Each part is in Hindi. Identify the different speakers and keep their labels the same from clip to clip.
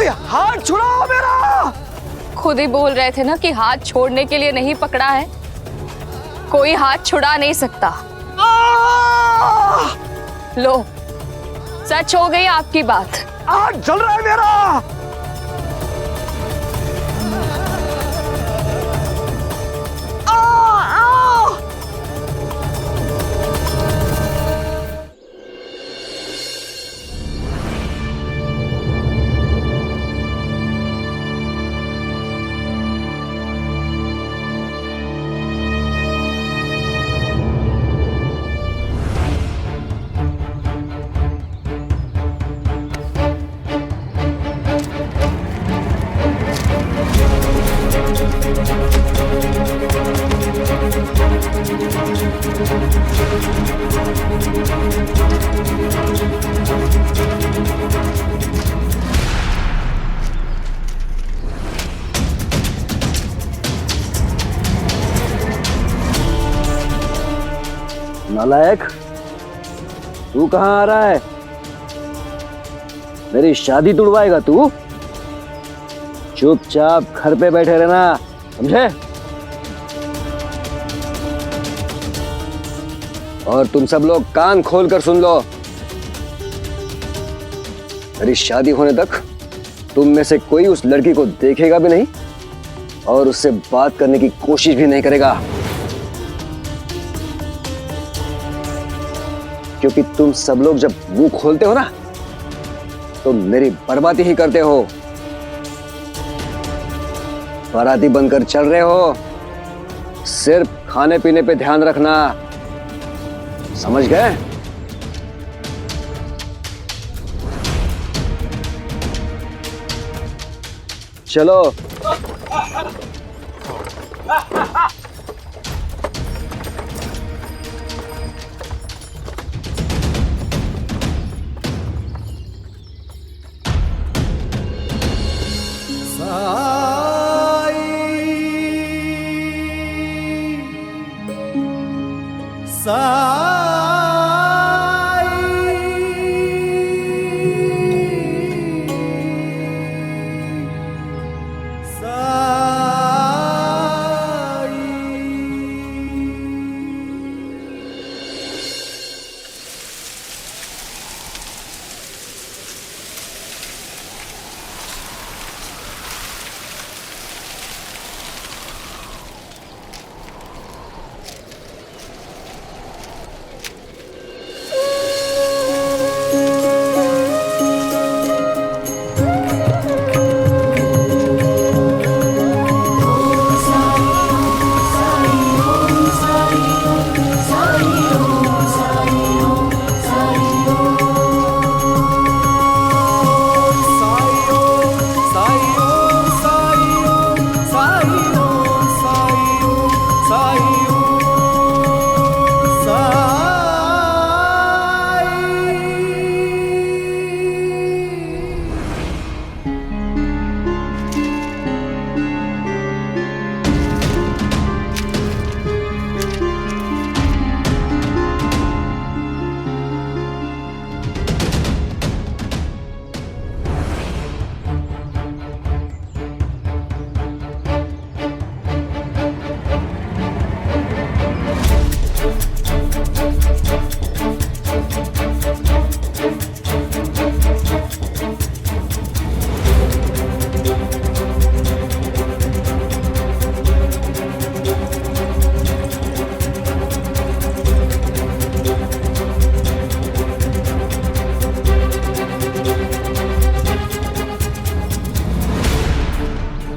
Speaker 1: कोई हाथ छुड़ाओ मेरा।
Speaker 2: खुद ही बोल रहे थे ना कि हाथ छोड़ने के लिए नहीं पकड़ा है। कोई हाथ छुड़ा नहीं सकता। लो, सच हो गई आपकी बात।
Speaker 1: हाथ जल रहा है मेरा।
Speaker 3: नालायक, तू कहाँ आ रहा है? मेरी शादी तुड़वाएगा तू? चुपचाप घर पे बैठे रहना, समझे? और तुम सब लोग कान खोलकर सुन लो, मेरी शादी होने तक तुम में से कोई उस लड़की को देखेगा भी नहीं और उससे बात करने की कोशिश भी नहीं करेगा, क्योंकि तुम सब लोग जब मुंह खोलते हो ना तो मेरी बर्बादी ही करते हो। बाराती बनकर चल रहे हो, सिर्फ खाने पीने पे ध्यान रखना, समझ गए? चलो।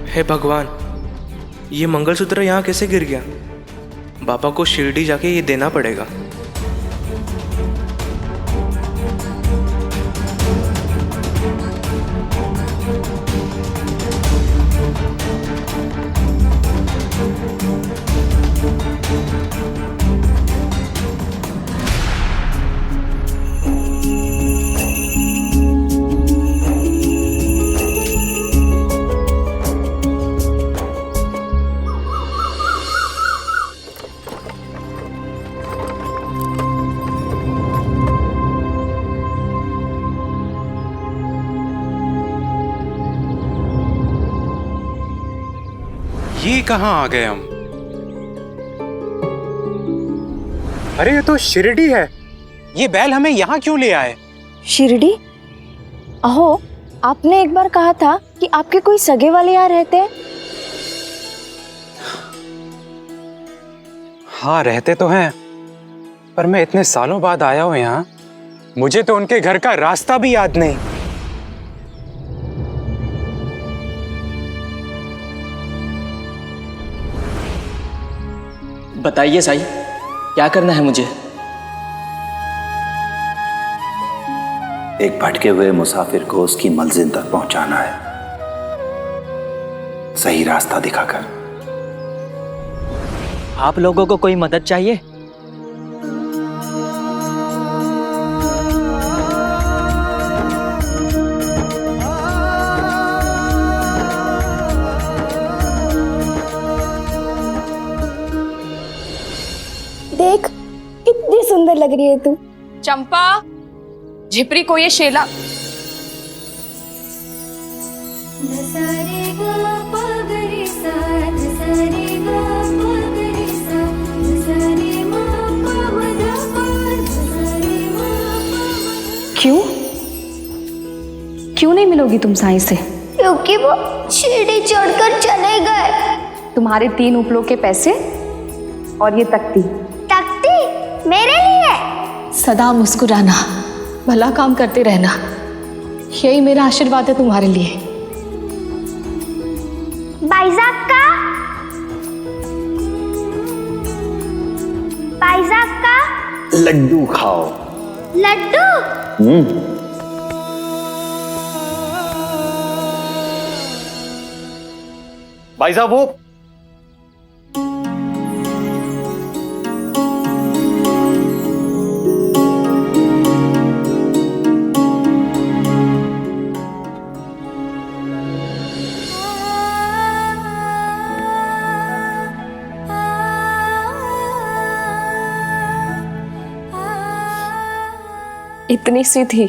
Speaker 4: हे भगवान, ये मंगलसूत्र यहाँ कैसे गिर गया? पापा को शिरडी जाके ये देना पड़ेगा।
Speaker 5: ये कहाँ आ गए हम? अरे ये तो शिरडी है। ये बैल हमें यहाँ क्यों ले आए?
Speaker 6: शिरडी? अहो, आपने एक बार कहा था कि आपके कोई सगे वाले यहाँ रहते हैं।
Speaker 5: हाँ, रहते तो हैं, पर मैं इतने सालों बाद आया हूँ यहाँ, मुझे तो उनके घर का रास्ता भी याद नहीं।
Speaker 7: बताइए साईं, क्या करना है मुझे?
Speaker 8: एक भटके हुए मुसाफिर को उसकी मंजिल तक पहुंचाना है, सही रास्ता दिखाकर।
Speaker 7: आप लोगों को कोई मदद चाहिए?
Speaker 6: देख, इतनी सुंदर लग रही है तू।
Speaker 2: चंपा, झिपरी को ये शेला।
Speaker 6: क्यों? क्यों नहीं मिलोगी तुम साईं से?
Speaker 9: क्योंकि वो सीढ़ी चढ़कर चले गए।
Speaker 6: तुम्हारे 3 उपलों के पैसे और ये तख्ती।
Speaker 9: तख्ती मेरे लिए?
Speaker 6: सदा मुस्कुराना, भला काम करते रहना, यही मेरा आशीर्वाद है तुम्हारे लिए।
Speaker 9: भाईसाहब का? भाईसाहब का?
Speaker 8: लड्डू खाओ।
Speaker 9: लड्डू?
Speaker 1: भाई साहब वो
Speaker 2: इतनी सी थी।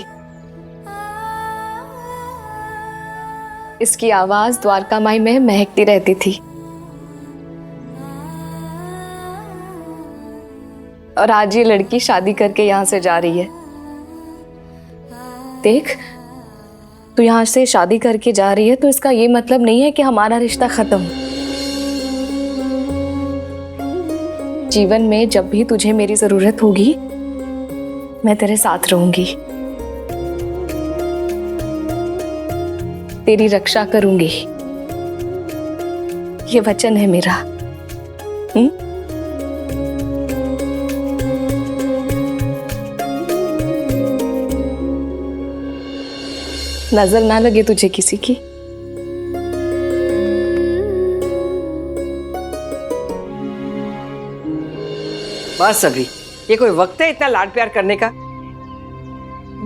Speaker 2: इसकी आवाज द्वारका माई में महकती रहती थी। और आज ये लड़की शादी करके यहां से जा रही है। देख, तू यहां से शादी करके जा रही है तो इसका ये मतलब नहीं है कि हमारा रिश्ता खत्म। जीवन में जब भी तुझे मेरी जरूरत होगी, मैं तेरे साथ रहूंगी, तेरी रक्षा करूंगी, ये वचन है मेरा। नजर ना लगे तुझे किसी की।
Speaker 10: बस अभी ये कोई वक्त है इतना लाड प्यार करने का?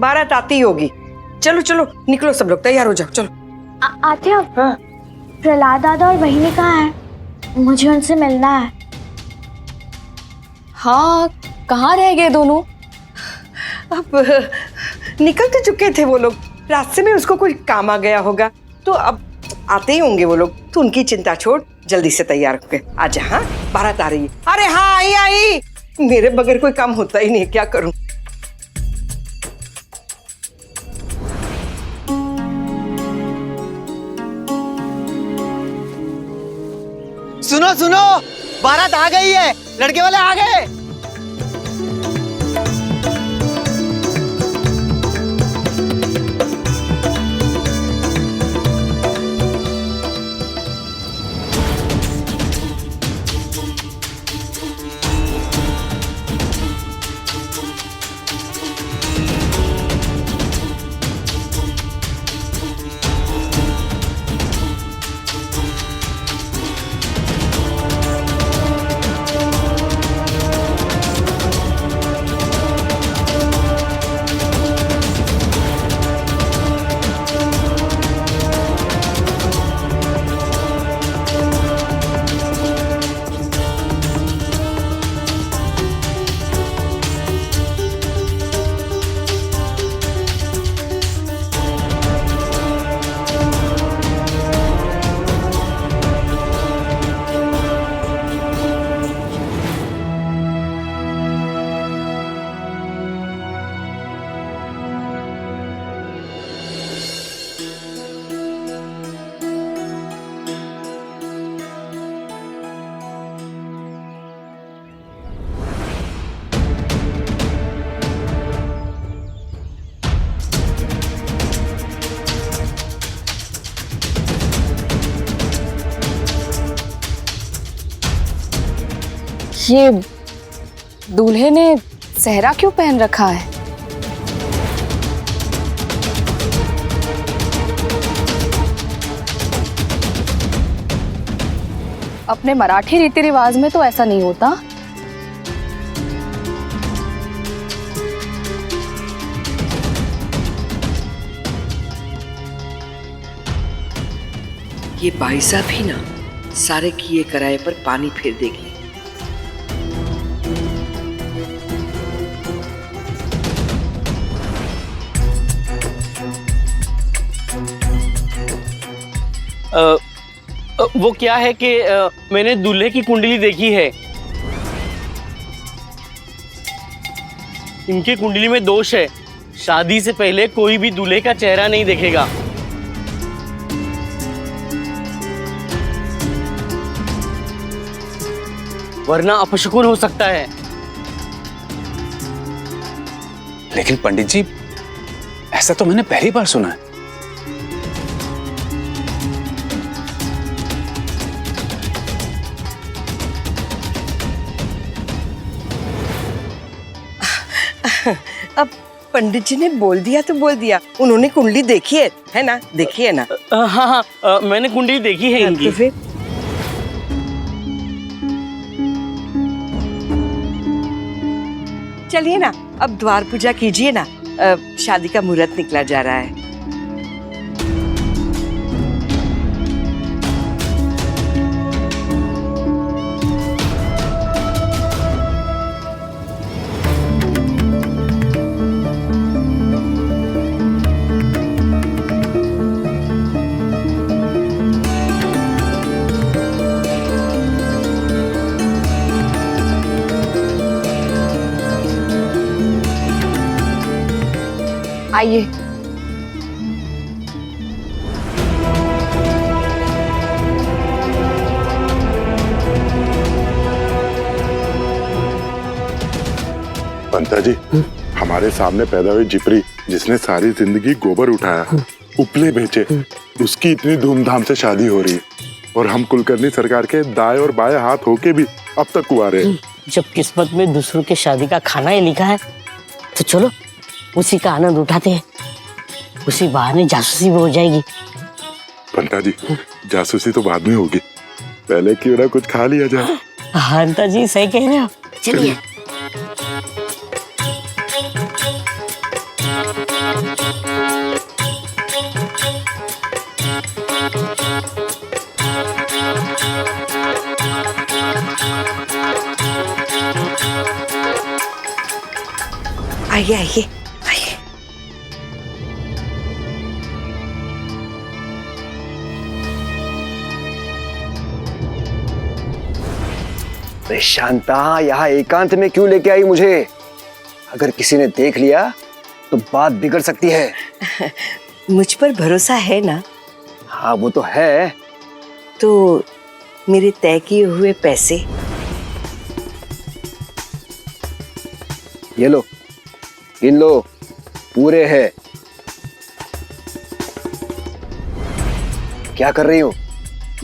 Speaker 10: बारात आती होगी। चलो चलो निकलो, सब लोग तैयार हो जाओ, चलो।
Speaker 9: आते हो?
Speaker 10: हाँ।
Speaker 9: प्रहलाद दादा और बहिनी कहाँ है? मुझे उनसे मिलना है।
Speaker 2: हाँ, कहाँ रह गए दोनों?
Speaker 10: अब निकल तो चुके थे वो लोग, रास्ते में उसको कोई काम आ गया होगा, तो अब आते ही होंगे वो लोग। तो उनकी चिंता छोड़, जल्दी से तैयार होके आजा। हाँ, बारात आ रही है। अरे हाँ, आई आई, मेरे बगैर कोई काम होता ही नहीं, क्या करूं।
Speaker 1: सुनो सुनो, बारात आ गई है, लड़के वाले आ गए।
Speaker 2: ये दूल्हे ने सेहरा क्यों पहन रखा है? अपने मराठी रीति रिवाज में तो ऐसा नहीं होता।
Speaker 10: ये भाई साहब ही ना सारे किए कराए पर पानी फेर देगी।
Speaker 11: वो क्या है कि मैंने दूल्हे की कुंडली देखी है। इनकी कुंडली में दोष है। शादी से पहले कोई भी दूल्हे का चेहरा नहीं देखेगा, वरना अपशकुन हो सकता है।
Speaker 5: लेकिन पंडित जी, ऐसा तो मैंने पहली बार सुना है।
Speaker 10: अब पंडित जी ने बोल दिया तो बोल दिया। उन्होंने कुंडली देखी है ना? देखी है ना?
Speaker 11: हाँ हाँ, मैंने कुंडली देखी है इनकी।
Speaker 10: तो फिर चलिए ना, अब द्वार पूजा कीजिए ना। शादी का मुहूर्त निकला जा रहा है।
Speaker 2: आइए।
Speaker 12: पंता जी, हमारे सामने पैदा हुई जिपरी जिसने सारी जिंदगी गोबर उठाया, उपले बेचे, उसकी इतनी धूमधाम से शादी हो रही है और हम कुलकर्णी सरकार के दाएं और बाएं हाथ होके भी अब तक कुंवारे हैं।
Speaker 11: जब किस्मत में दूसरों के शादी का खाना ही लिखा है तो चलो उसी का आनंद उठाते हैं। उसी बहाने जासूसी भी हो जाएगी।
Speaker 12: पंता जी, जासूसी तो बाद में होगी, पहले क्यों ना कुछ खा लिया जाए।
Speaker 11: हंता जी सही कह रहे हो, चलिए।
Speaker 10: आइए आइए आइए।
Speaker 3: अरे शांता, यहाँ एकांत में क्यों लेके आई मुझे? अगर किसी ने देख लिया तो बात बिगड़ सकती है।
Speaker 10: मुझ पर भरोसा है ना?
Speaker 3: हाँ वो तो है।
Speaker 10: तो मेरे तय किए हुए पैसे
Speaker 3: ये लो, गिन लो, पूरे हैं। क्या कर रही हो?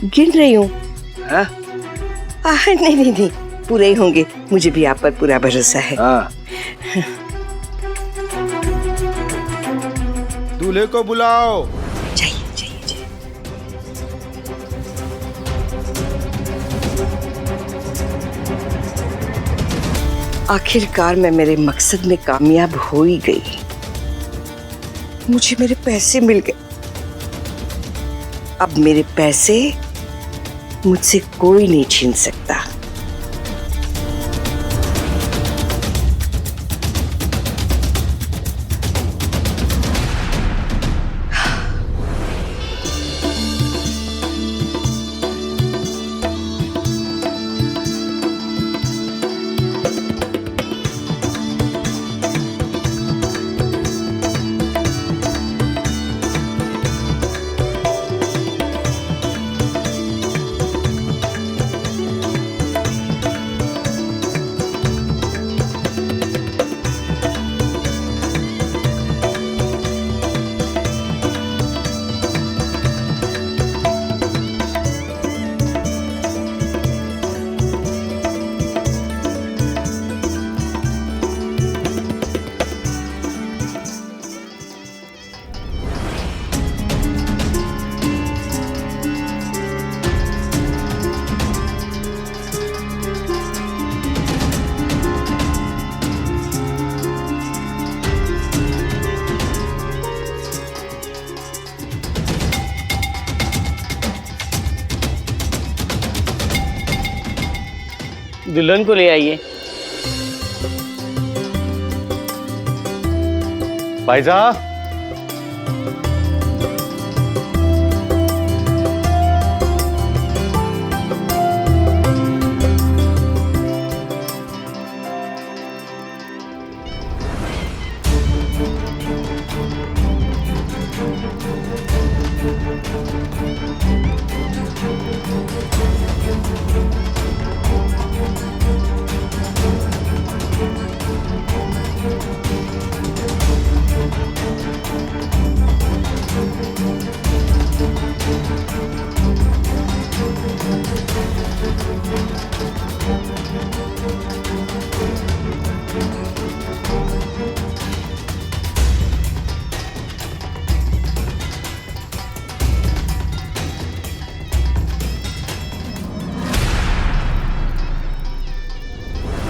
Speaker 10: गिन रही हूँ।
Speaker 3: हाँ?
Speaker 10: नहीं नहीं नहीं, पूरे ही होंगे। मुझे भी आप पर पूरा भरोसा है।
Speaker 3: हाँ।
Speaker 13: दूल्हे को बुलाओ।
Speaker 10: चाहिए चाहिए चाहिए। आखिरकार मैं मेरे मकसद में कामयाब हो ही गई। मुझे मेरे पैसे मिल गए। अब मेरे पैसे मुझसे कोई नहीं छीन सकता।
Speaker 11: दुल्हन को ले आइए।
Speaker 13: भाई साहब,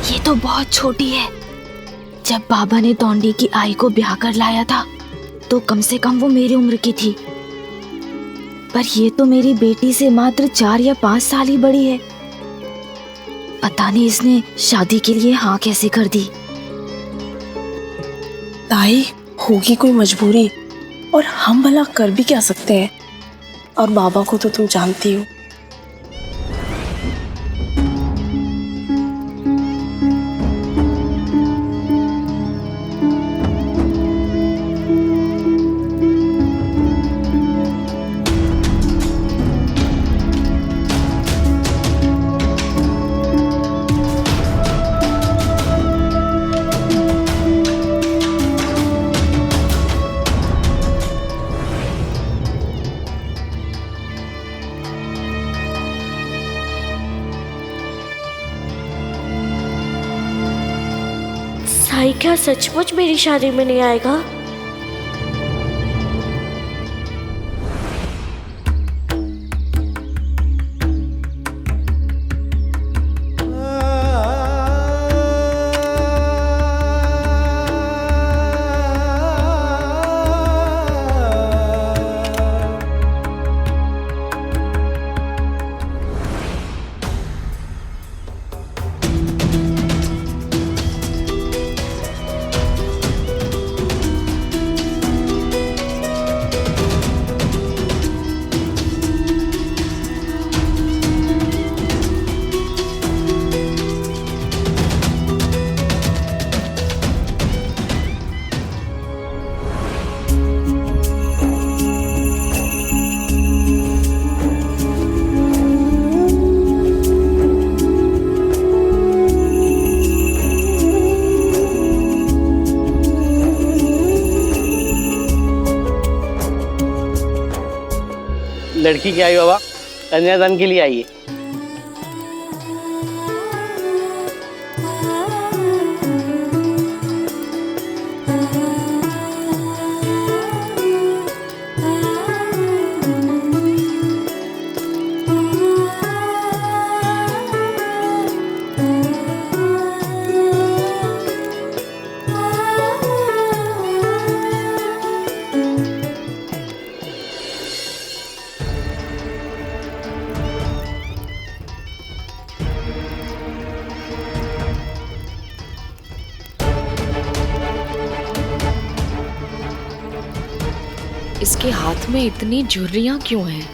Speaker 6: ये तो बहुत छोटी है। जब बाबा ने तोंडी की आई को ब्याह कर लाया था तो कम से कम वो मेरी उम्र की थी, पर ये तो मेरी बेटी से मात्र 4 या 5 साल ही बड़ी है। पता नहीं इसने शादी के लिए हाँ कैसे कर दी।
Speaker 14: ताई, होगी कोई मजबूरी, और हम भला कर भी क्या सकते हैं। और बाबा को तो तुम जानती हो।
Speaker 9: साई क्या सचमुच मेरी शादी में नहीं आएगा?
Speaker 11: लड़की की आई बाबा, कन्यादान के लिए आइए।
Speaker 6: इसके हाथ में इतनी झुर्रियां क्यों हैं?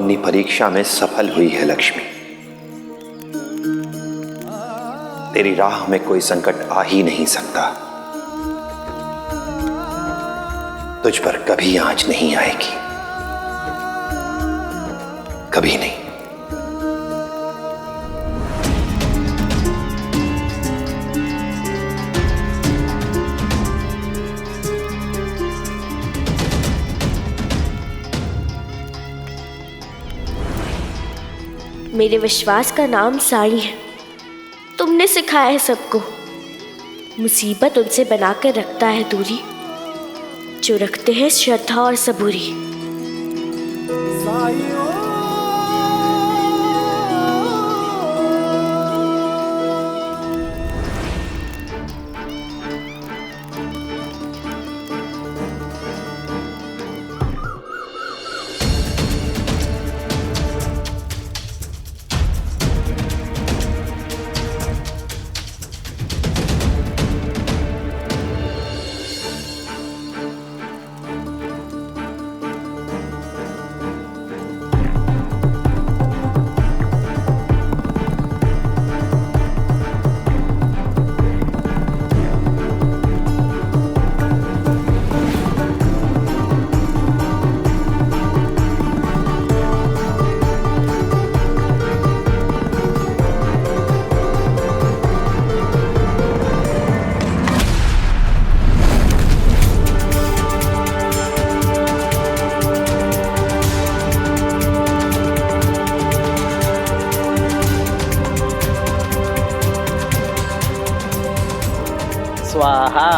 Speaker 8: अपनी परीक्षा में सफल हुई है लक्ष्मी। तेरी राह में कोई संकट आ ही नहीं सकता। तुझ पर कभी आंच नहीं आएगी, कभी नहीं।
Speaker 9: मेरे विश्वास का नाम साई है। तुमने सिखाया है सबको, मुसीबत उनसे बनाकर रखता है दूरी जो रखते हैं श्रद्धा और सबूरी।
Speaker 11: स्वाहा।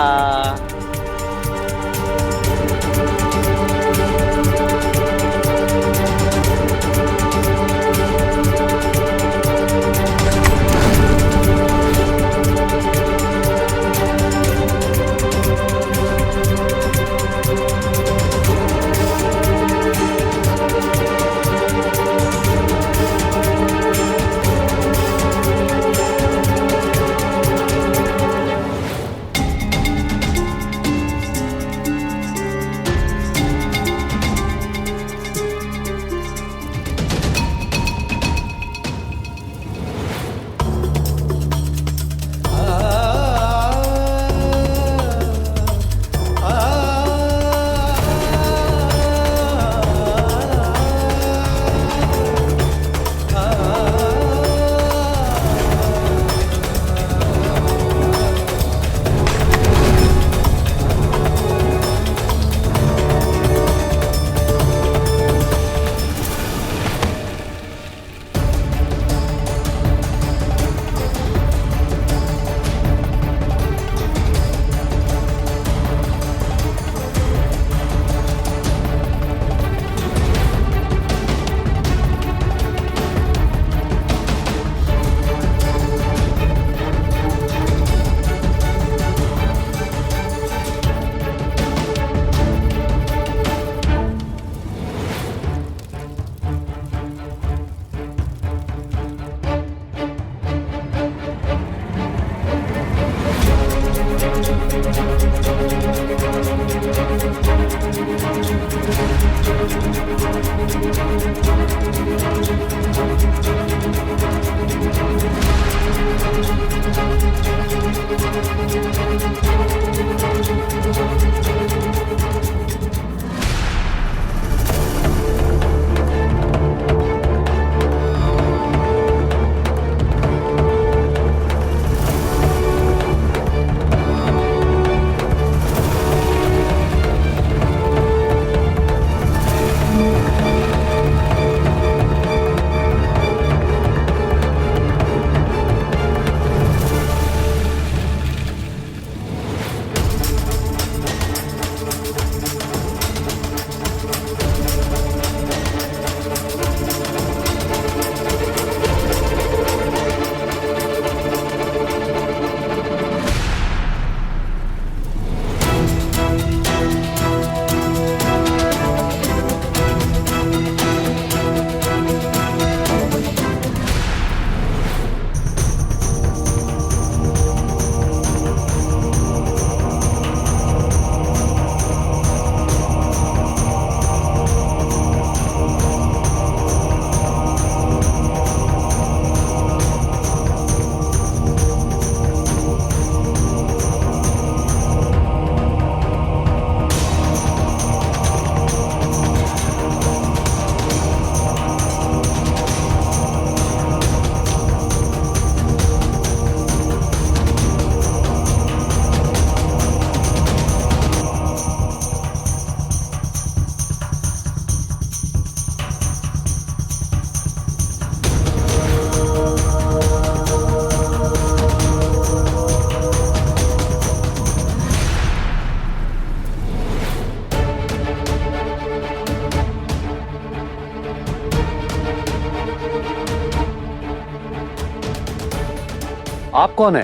Speaker 13: आप कौन है?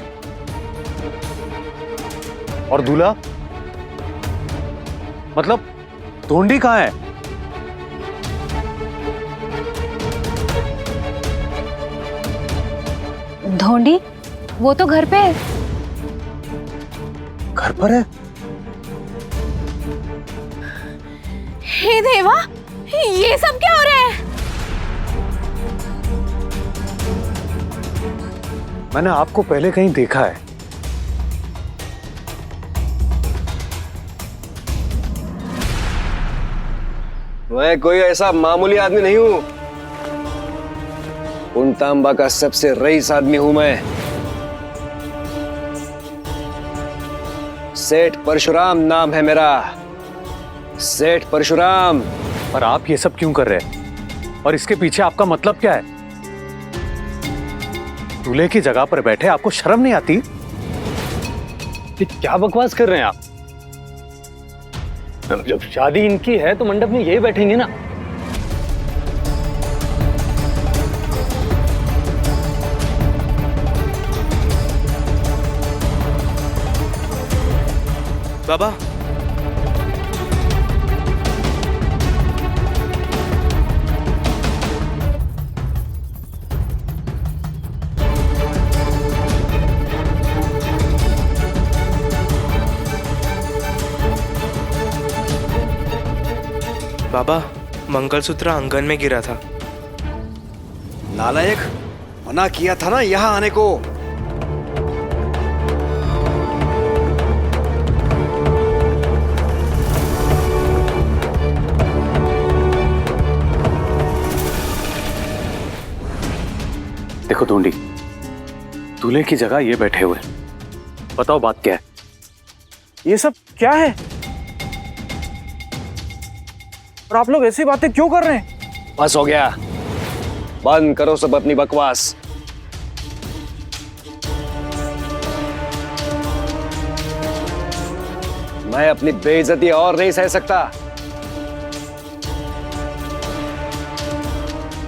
Speaker 13: और दूल्हा? मतलब धोंडी कहाँ है?
Speaker 2: धोंडी वो तो घर पे है।
Speaker 13: घर पर है?
Speaker 2: हे देवा, ये सब क्या हो रहा है?
Speaker 13: मैंने आपको पहले कहीं देखा है।
Speaker 3: मैं कोई ऐसा मामूली आदमी नहीं हूं। पुनतांबा का सबसे रईस आदमी हूं मैं। सेठ परशुराम नाम है मेरा, सेठ परशुराम।
Speaker 13: पर आप ये सब क्यों कर रहे हैं? और इसके पीछे आपका मतलब क्या है? दूल्हे की जगह पर बैठे आपको शर्म नहीं आती? ये क्या बकवास कर रहे हैं आप? जब शादी इनकी है तो मंडप में यही बैठेंगे ना।
Speaker 4: बाबा, बाबा, मंगलसूत्र आंगन में गिरा था।
Speaker 3: नालायक, मना किया था ना यहां आने को।
Speaker 13: देखो धोंडी, दूल्हे की जगह ये बैठे हुए, बताओ बात क्या है?
Speaker 5: ये सब क्या है? और आप लोग ऐसी बातें क्यों कर रहे हैं?
Speaker 3: बस हो गया, बंद करो सब अपनी बकवास। मैं अपनी बेइज्जती और नहीं सह सकता।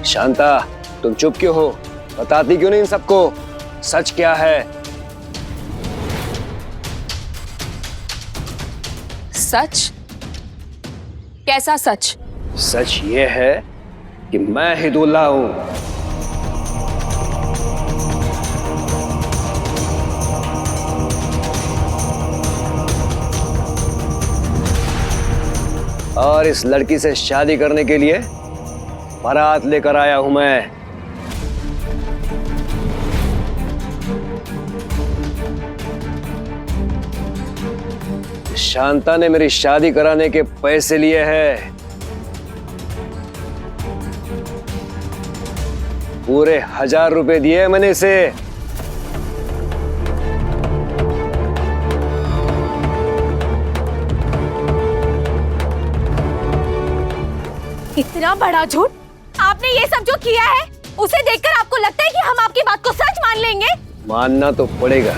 Speaker 3: शांता, तुम चुप क्यों हो? बताती क्यों नहीं इन सबको? सच क्या है?
Speaker 2: सच? कैसा सच?
Speaker 3: सच ये है कि मैं ही दूल्हा हूं। और इस लड़की से शादी करने के लिए बारात लेकर आया हूं मैं। शांता ने मेरी शादी कराने के पैसे लिए हैं, पूरे 1000 रुपए दिए मैंने इसे।
Speaker 2: इतना बड़ा झूठ! आपने ये सब जो किया है उसे देखकर आपको लगता है कि हम आपकी बात को सच मान लेंगे?
Speaker 3: मानना तो पड़ेगा,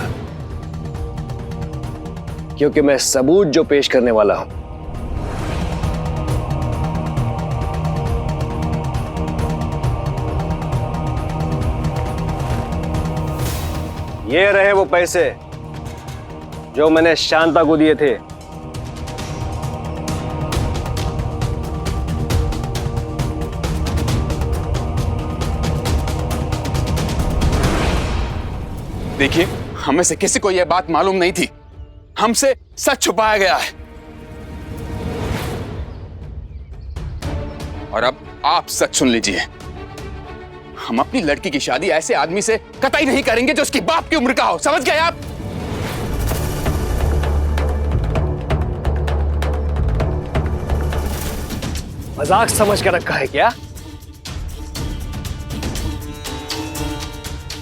Speaker 3: क्योंकि मैं सबूत जो पेश करने वाला हूं ये रहे वो पैसे जो मैंने शांता को दिए थे।
Speaker 15: देखिए, हमें से किसी को यह बात मालूम नहीं थी। हमसे सच छुपाया गया है। और अब आप सच सुन लीजिए। हम अपनी लड़की की शादी ऐसे आदमी से कतई नहीं करेंगे जो उसकी बाप की उम्र का हो। समझ गए आप?
Speaker 3: मजाक समझ कर रखा है क्या?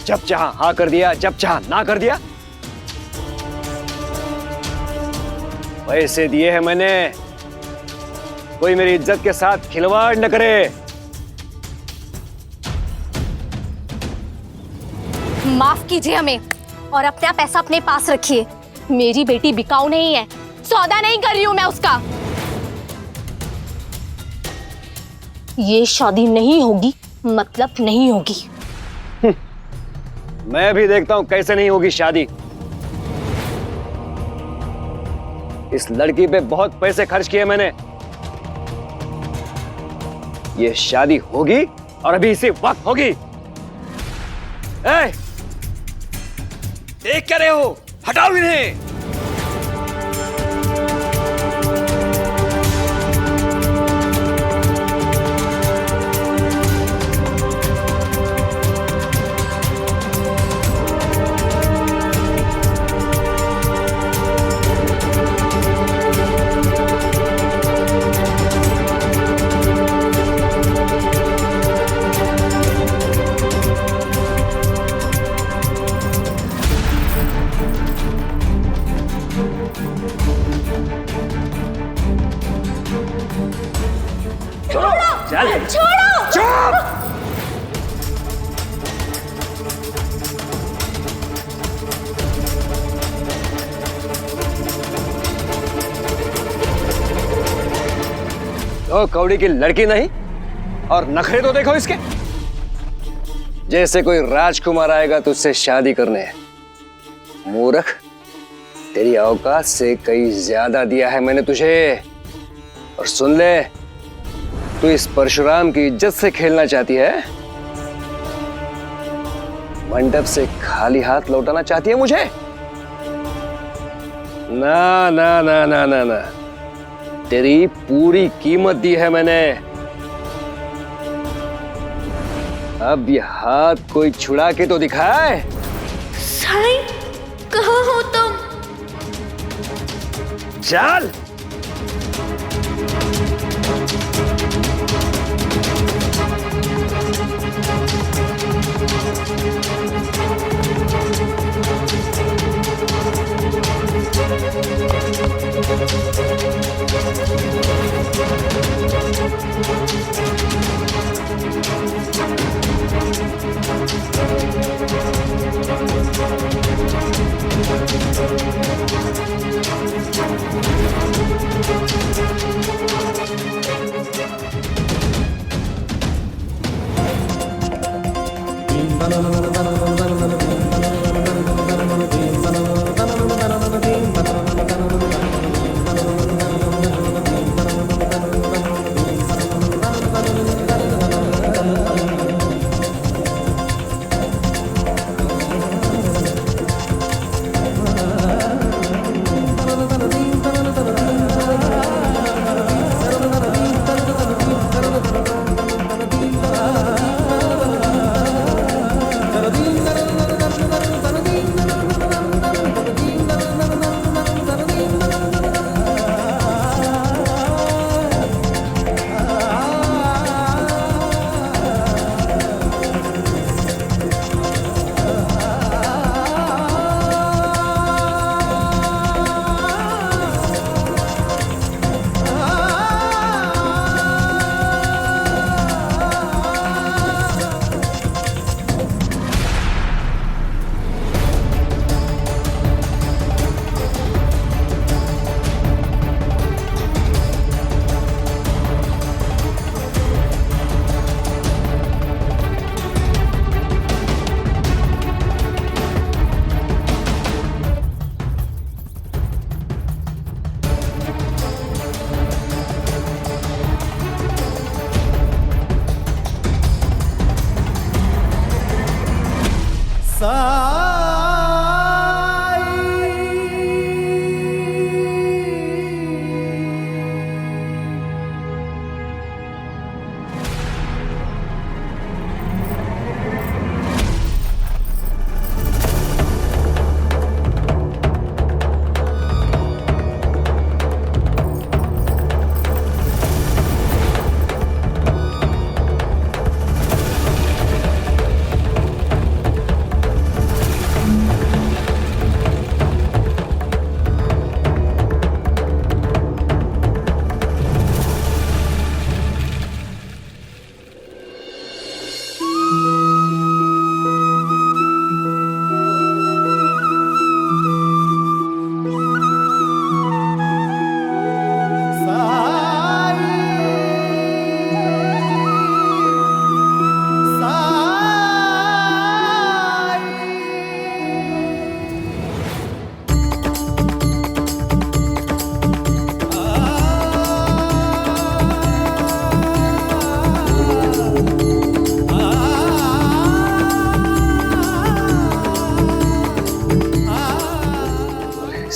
Speaker 3: जब चाहा हाँ कर दिया, जब चाहा ना कर दिया। पैसे दिए हैं मैंने, कोई मेरी इज्जत के साथ खिलवाड़ न करे।
Speaker 2: माफ कीजिए हमें और अपना पैसा अपने पास रखिए। मेरी बेटी बिकाऊ नहीं है, सौदा नहीं कर रही हूं मैं उसका। ये शादी नहीं होगी, मतलब नहीं होगी।
Speaker 3: मैं भी देखता हूं कैसे नहीं होगी शादी। इस लड़की पे बहुत पैसे खर्च किए मैंने। ये शादी होगी और अभी इसी वक्त होगी।
Speaker 15: देख क्या रहे हो? हटाओ इन्हें।
Speaker 3: चल
Speaker 2: छोड़ो।
Speaker 3: चुप। तो कौड़ी की लड़की नहीं और नखरे तो देखो इसके। जैसे कोई राजकुमार आएगा तो उससे शादी करने। मूर्ख, तेरी औकात से कहीं ज्यादा दिया है मैंने तुझे। और सुन ले, तू इस परशुराम की इज्जत से खेलना चाहती है? मंडप से खाली हाथ लौटाना चाहती है मुझे? ना ना ना ना ना ना, तेरी पूरी कीमत दी है मैंने। अब ये हाथ कोई छुड़ा के तो दिखाए।
Speaker 9: साईं, कहाँ हो तुम?
Speaker 3: चल।
Speaker 2: छोड़ो।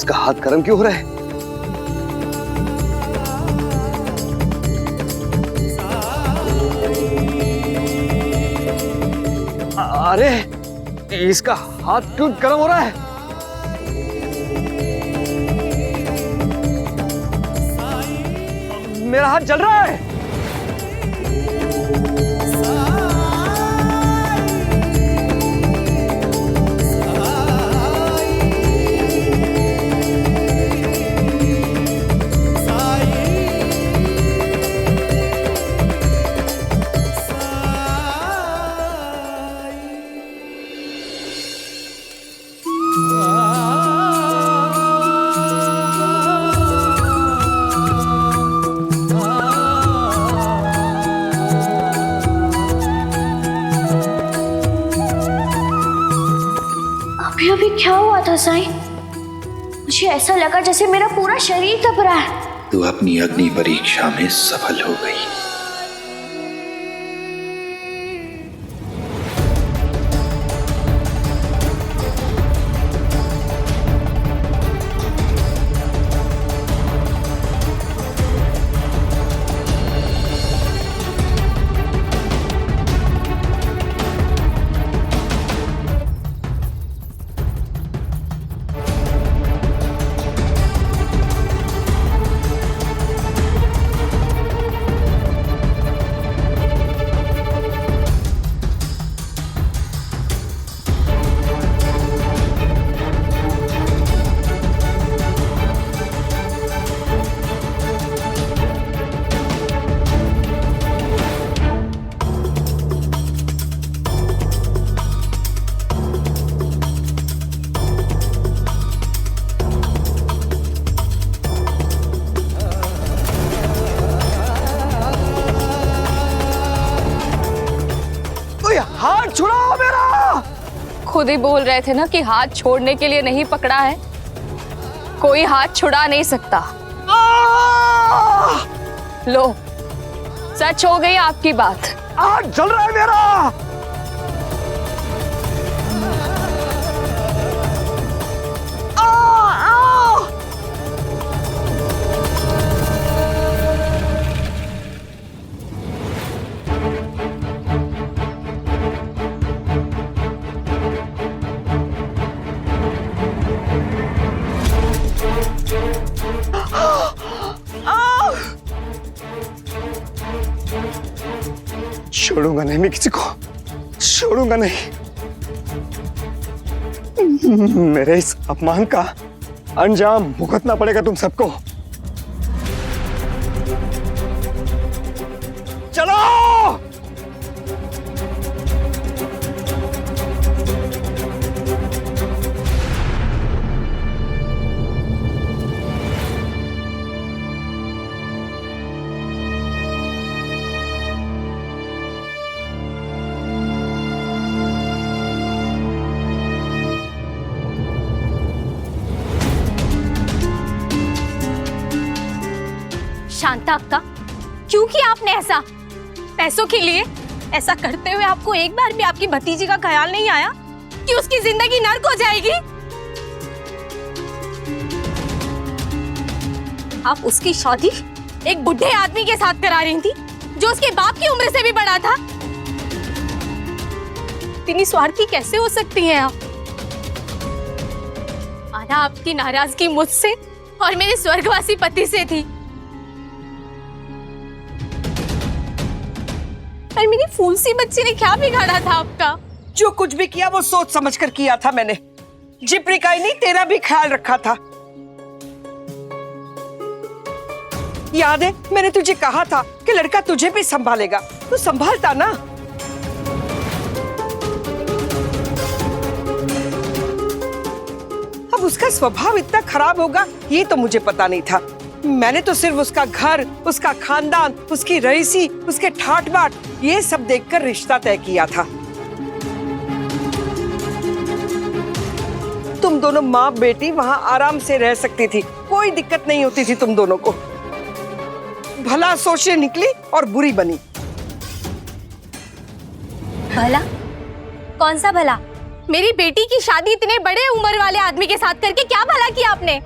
Speaker 3: इसका हाथ गर्म क्यों हो रहा है? अरे इसका हाथ क्यों गर्म हो रहा है? मेरा हाथ जल रहा है।
Speaker 9: अभी क्या हुआ था साईं? मुझे ऐसा लगा जैसे मेरा पूरा शरीर तप रहा है।
Speaker 8: तू अपनी अग्नि परीक्षा में सफल हो गई।
Speaker 2: हाथ छुड़ाओ मेरा। खुद ही बोल रहे थे ना कि हाथ छोड़ने के लिए नहीं पकड़ा है। कोई हाथ छुड़ा नहीं सकता। लो, सच हो गई आपकी बात।
Speaker 3: हाथ जल रहा है मेरा। छोड़ूंगा नहीं मैं किसी को, छोड़ूंगा नहीं। मेरे इस अपमान का अंजाम भुगतना पड़ेगा तुम सबको। चलो।
Speaker 2: शांता अक्का, क्यों किया आपने ऐसा? पैसों के लिए? ऐसा करते हुए आपको एक बार भी आपकी भतीजी का ख्याल नहीं आया कि उसकी जिंदगी नर्क हो जाएगी? आप उसकी शादी एक बुढ़े आदमी के साथ करा रही थी जो उसके बाप की उम्र से भी बड़ा था। इतनी स्वार्थी कैसे हो सकती हैं आप? आना आपकी नाराजगी मुझसे और मेरे स्वर्गवासी पति से थी, पर मेरी फूल सी बच्ची ने क्या बिगाड़ा था आपका?
Speaker 10: जो कुछ भी किया वो सोच समझ कर किया था मैंने। जिप्री का ही नहीं तेरा भी ख्याल रखा था। याद है मैंने तुझे कहा था कि लड़का तुझे भी संभालेगा, तू संभालता ना। अब उसका स्वभाव इतना खराब होगा ये तो मुझे पता नहीं था। मैंने तो सिर्फ उसका घर, उसका खानदान, उसकी रईसी, उसके ठाट बाट ये सब देखकर रिश्ता तय किया था। तुम दोनों माँ बेटी वहां आराम से रह सकती थी, कोई दिक्कत नहीं होती थी तुम दोनों को। भला सोचने निकली और बुरी बनी।
Speaker 2: भला? कौन सा भला? मेरी बेटी की शादी इतने बड़े उम्र वाले आदमी के साथ करके क्या भला किया आपने?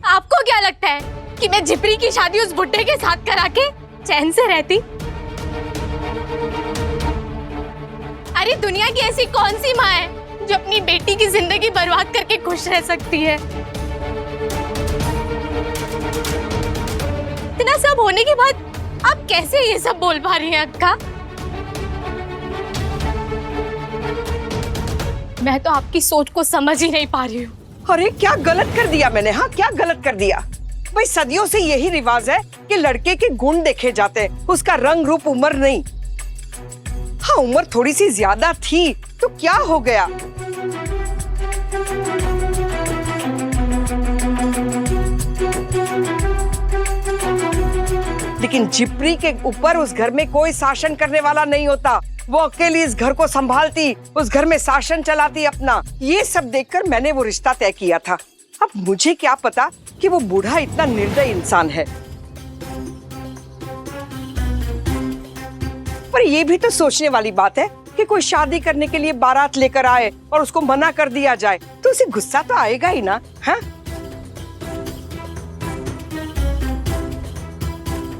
Speaker 2: आपको क्या लगता है कि मैं जिपरी की शादी उस बुड्ढे के साथ करा के चैन से रहती? अरे दुनिया की ऐसी कौन सी माँ है जो अपनी बेटी की जिंदगी बर्बाद करके खुश रह सकती है? इतना सब होने के बाद आप कैसे ये सब बोल पा रही हैं अक्का? मैं तो आपकी सोच को समझ ही नहीं पा रही हूँ।
Speaker 10: अरे क्या गलत कर दिया मैंने? हाँ, क्या गलत कर दिया? भाई सदियों से यही रिवाज है कि लड़के के गुण देखे जाते हैं, उसका रंग रूप उम्र नहीं। हाँ, उम्र थोड़ी सी ज्यादा थी तो क्या हो गया? लेकिन जिपरी के ऊपर उस घर में कोई शासन करने वाला नहीं होता। वो अकेली इस घर को संभालती, उस घर में शासन चलाती अपना। ये सब देखकर मैंने वो रिश्ता तय किया था। अब मुझे क्या पता कि वो बूढ़ा इतना निर्दयी इंसान है। पर ये भी तो सोचने वाली बात है कि कोई शादी करने के लिए बारात लेकर आए और उसको मना कर दिया जाए तो उसे गुस्सा तो आएगा ही ना। हाँ?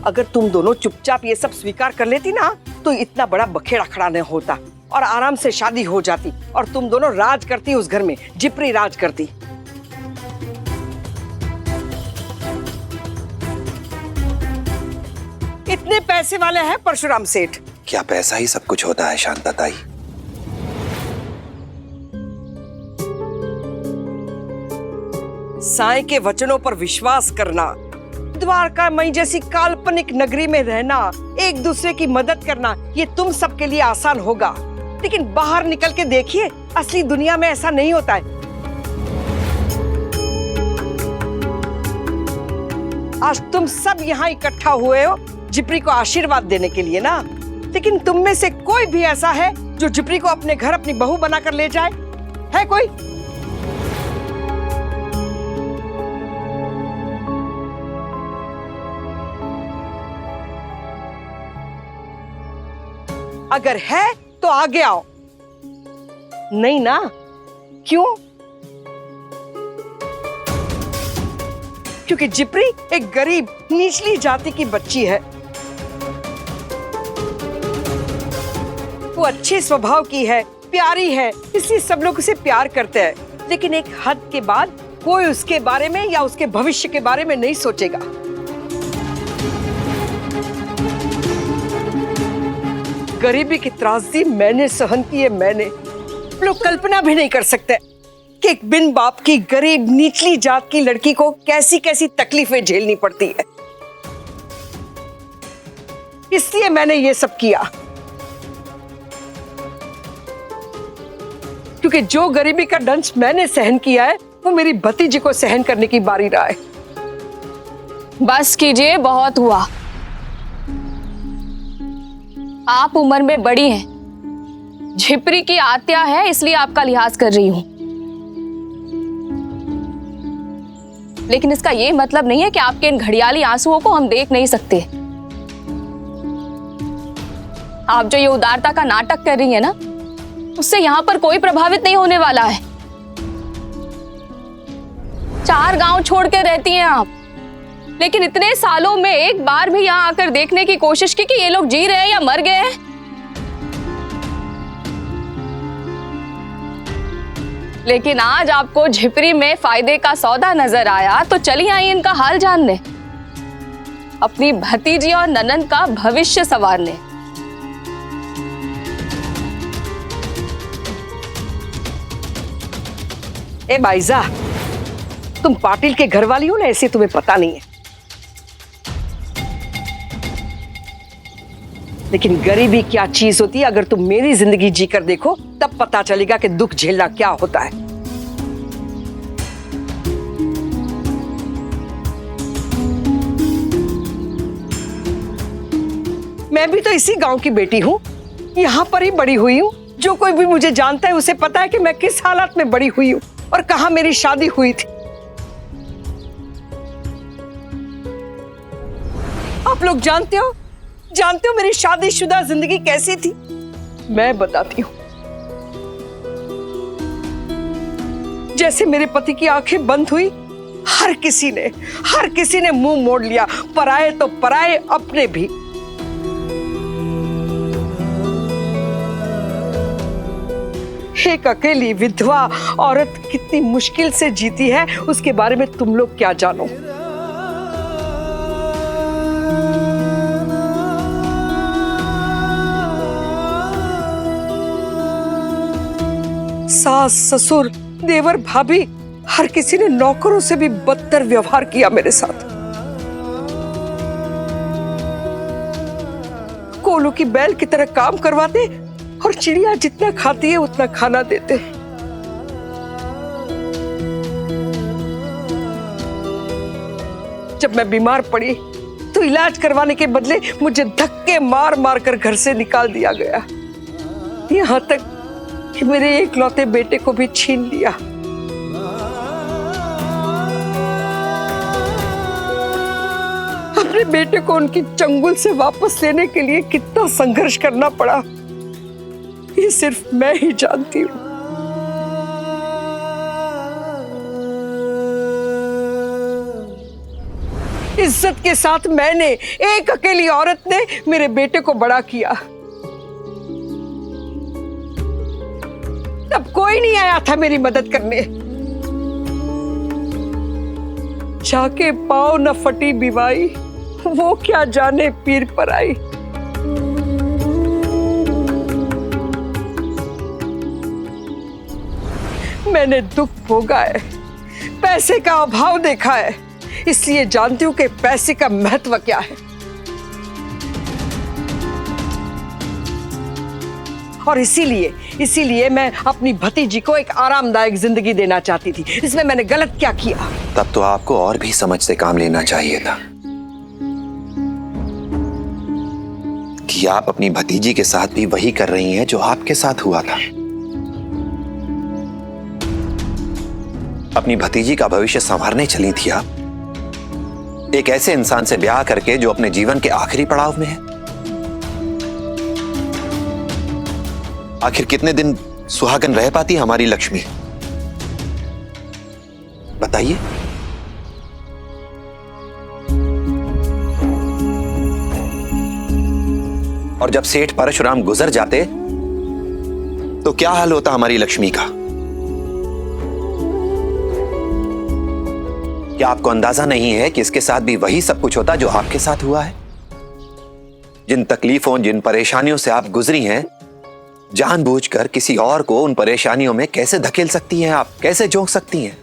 Speaker 10: अगर तुम दोनों चुपचाप ये सब स्वीकार कर लेती ना तो इतना बड़ा बखेड़ा खड़ा नहीं होता और आराम से शादी हो जाती और तुम दोनों राज करती उस घर में, जिपरी राज करती। इतने पैसे वाले हैं परशुराम सेठ।
Speaker 8: क्या पैसा ही सब कुछ होता है शांता ताई?
Speaker 10: साईं के वचनों पर विश्वास करना, द्वारका मई जैसी काल्पनिक नगरी में रहना, एक दूसरे की मदद करना, ये तुम सबके लिए आसान होगा। लेकिन बाहर निकल के देखिए, असली दुनिया में ऐसा नहीं होता है। आज तुम सब यहाँ इकट्ठा हुए हो जिपरी को आशीर्वाद देने के लिए ना, लेकिन तुम में से कोई भी ऐसा है जो जिपरी को अपने घर अपनी बहू बनाकर ले जाए? है कोई? अगर है तो आगे आओ। नहीं ना? क्यों? क्योंकि जिपरी एक गरीब निचली जाति की बच्ची है। वो अच्छे स्वभाव की है, प्यारी है, इसलिए सब लोग उसे प्यार करते हैं। लेकिन एक हद के बाद कोई उसके बारे में या उसके भविष्य के बारे में नहीं सोचेगा। गरीबी की त्रासदी मैंने सहन की है। मैंने लोग कल्पना भी नहीं कर सकते कि एक बिन बाप की गरीब निचली जात की लड़की को कैसी कैसी तकलीफें झेलनी पड़ती है। इसलिए मैंने ये सब किया, क्योंकि जो गरीबी का दंश मैंने सहन किया है वो मेरी भतीजी को सहन करने की बारी रहा है।
Speaker 2: बस कीजिए, बहुत हुआ। आप उम्र में बड़ी हैं, झिपरी की आत्या है इसलिए आपका लिहाज कर रही हूं। लेकिन इसका ये मतलब नहीं है कि आपके इन घड़ियाली आंसुओं को हम देख नहीं सकते। आप जो ये उदारता का नाटक कर रही है ना, उससे यहाँ पर कोई प्रभावित नहीं होने वाला है। 4 गांव छोड़ के रहती हैं आप, लेकिन इतने सालों में एक बार भी यहाँ आकर देखने की कोशिश की कि ये लोग जी रहे हैं या मर गए हैं? लेकिन आज आपको झिपरी में फायदे का सौदा नजर आया तो चली आई इनका हाल जानने, अपनी भतीजी और ननन का भविष्य संवारने।
Speaker 10: ए बाइजा, तुम पाटिल के घर वाली हो ना, ऐसे तुम्हें पता नहीं है। लेकिन गरीबी क्या चीज होती है, अगर तुम मेरी जिंदगी जीकर देखो तब पता चलेगा कि दुख झेलना क्या होता है। मैं भी तो इसी गांव की बेटी हूँ, यहाँ पर ही बड़ी हुई हूँ। जो कोई भी मुझे जानता है उसे पता है कि मैं किस हालत में बड़ी हुई हूँ और कहाँ मेरी शादी हुई थी। आप लोग जानते हो मेरी शादीशुदा जिंदगी कैसी थी? मैं बताती हूँ। जैसे मेरे पति की आंखें बंद हुई, हर किसी ने मुंह मोड़ लिया, पराए तो पराए, अपने भी। एक अकेली विधवा औरत कितनी मुश्किल से जीती है, उसके बारे में तुम लोग क्या जानो। सास, ससुर, देवर, भाभी, हर किसी ने नौकरों से भी बदतर व्यवहार किया मेरे साथ। कोलू की बैल की तरह काम करवाते और चिड़िया जितना खाती है उतना खाना देते। जब मैं बीमार पड़ी तो इलाज करवाने के बदले मुझे धक्के मार मार कर घर से निकाल दिया गया, यहाँ तक कि मेरे एकलौते बेटे को भी छीन लिया। अपने बेटे को उनकी चंगुल से वापस लेने के लिए कितना संघर्ष करना पड़ा, ये सिर्फ मैं ही जानती हूँ। इज्जत के साथ मैंने, एक अकेली औरत ने मेरे बेटे को बड़ा किया। तब कोई नहीं आया था मेरी मदद करने। जाके पाँव न फटी बीमाई, वो क्या जाने पीर पर आई। मैंने दुख भोगा है, पैसे का अभाव देखा है, इसलिए जानती हूं कि पैसे का महत्व क्या है। और इसीलिए मैं अपनी भतीजी को एक आरामदायक जिंदगी देना चाहती थी। इसमें मैंने गलत क्या किया?
Speaker 8: तब तो आपको और भी समझ से काम लेना चाहिए था कि आप अपनी भतीजी के साथ भी वही कर रही हैं जो आपके साथ हुआ था। अपनी भतीजी का भविष्य संवारने चली थी आप, एक ऐसे इंसान से ब्याह करके जो अपने जीवन के आखिरी पड़ाव में है। आखिर कितने दिन सुहागन रह पाती हमारी लक्ष्मी, बताइए। और जब सेठ परशुराम गुजर जाते तो क्या हाल होता हमारी लक्ष्मी का? क्या आपको अंदाजा नहीं है कि इसके साथ भी वही सब कुछ होता जो आपके साथ हुआ है? जिन तकलीफों, जिन परेशानियों से आप गुजरी हैं, जानबूझकर किसी और को उन परेशानियों में कैसे धकेल सकती हैं आप, कैसे झोंक सकती हैं?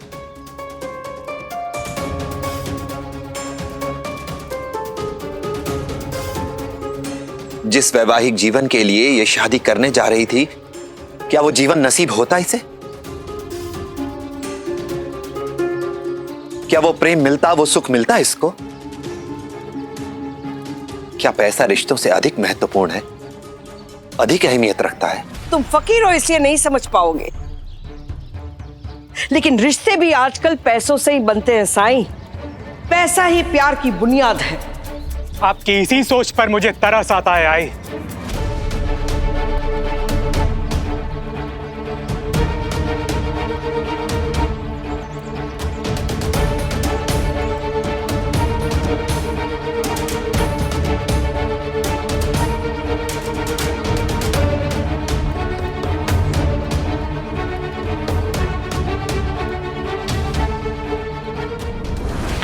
Speaker 8: जिस वैवाहिक जीवन के लिए ये शादी करने जा रही थी, क्या वो जीवन नसीब होता इसे? क्या वो प्रेम मिलता, वो सुख मिलता इसको? क्या पैसा रिश्तों से अधिक महत्वपूर्ण है, अधिक अहमियत रखता है?
Speaker 10: तुम फकीर हो इसलिए नहीं समझ पाओगे, लेकिन रिश्ते भी आजकल पैसों से ही बनते हैं साईं। पैसा ही प्यार की बुनियाद है।
Speaker 5: आपकी इसी सोच पर मुझे तरस आता है आई।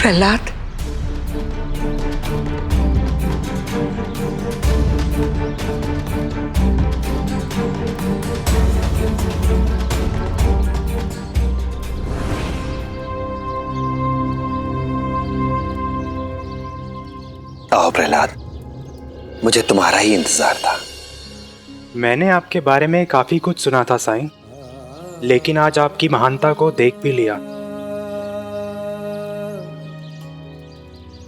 Speaker 10: प्रहलाद,
Speaker 8: आओ प्रहलाद, मुझे तुम्हारा ही इंतजार था।
Speaker 5: मैंने आपके बारे में काफी कुछ सुना था साईं, लेकिन आज आपकी महानता को देख भी लिया।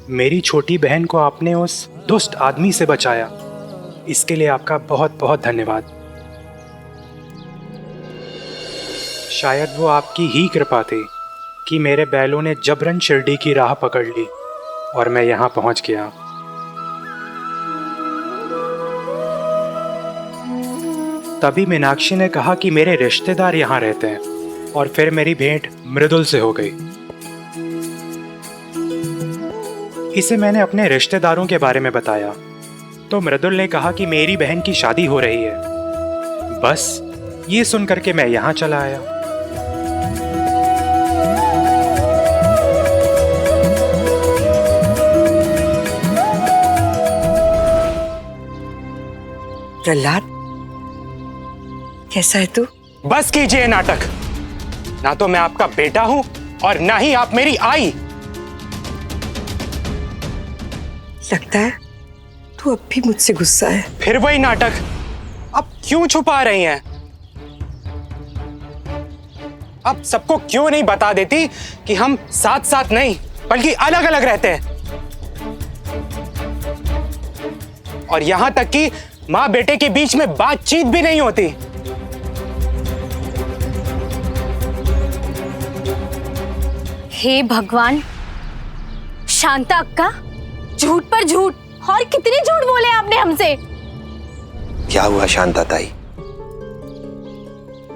Speaker 5: मेरी छोटी बहन को आपने उस दुष्ट आदमी से बचाया, इसके लिए आपका बहुत बहुत धन्यवाद। शायद वो आपकी ही कृपा थी कि मेरे बैलों ने जबरन शिरडी की राह पकड़ ली और मैं यहाँ पहुँच गया। तभी मीनाक्षी ने कहा कि मेरे रिश्तेदार यहाँ रहते हैं और फिर मेरी भेंट मृदुल से हो गई। इसे मैंने अपने रिश्तेदारों के बारे में बताया तो मृदुल ने कहा कि मेरी बहन की शादी हो रही है। बस ये सुन करके मैं यहाँ चला आया।
Speaker 10: प्रहलाद, कैसा है तू?
Speaker 5: बस कीजिए नाटक। ना तो मैं आपका बेटा हूं और ना ही आप मेरी आई।
Speaker 10: लगता है तू अब भी मुझसे गुस्सा है।
Speaker 5: फिर वही नाटक। अब क्यों छुपा रही हैं? अब सबको क्यों नहीं बता देती कि हम साथ साथ नहीं बल्कि अलग अलग रहते हैं? और यहां तक कि मां बेटे के बीच में बातचीत भी नहीं होती।
Speaker 2: हे भगवान, शांता अक्का, झूठ पर झूठ, और कितने झूठ बोले आपने हमसे।
Speaker 8: क्या हुआ शांता ताई?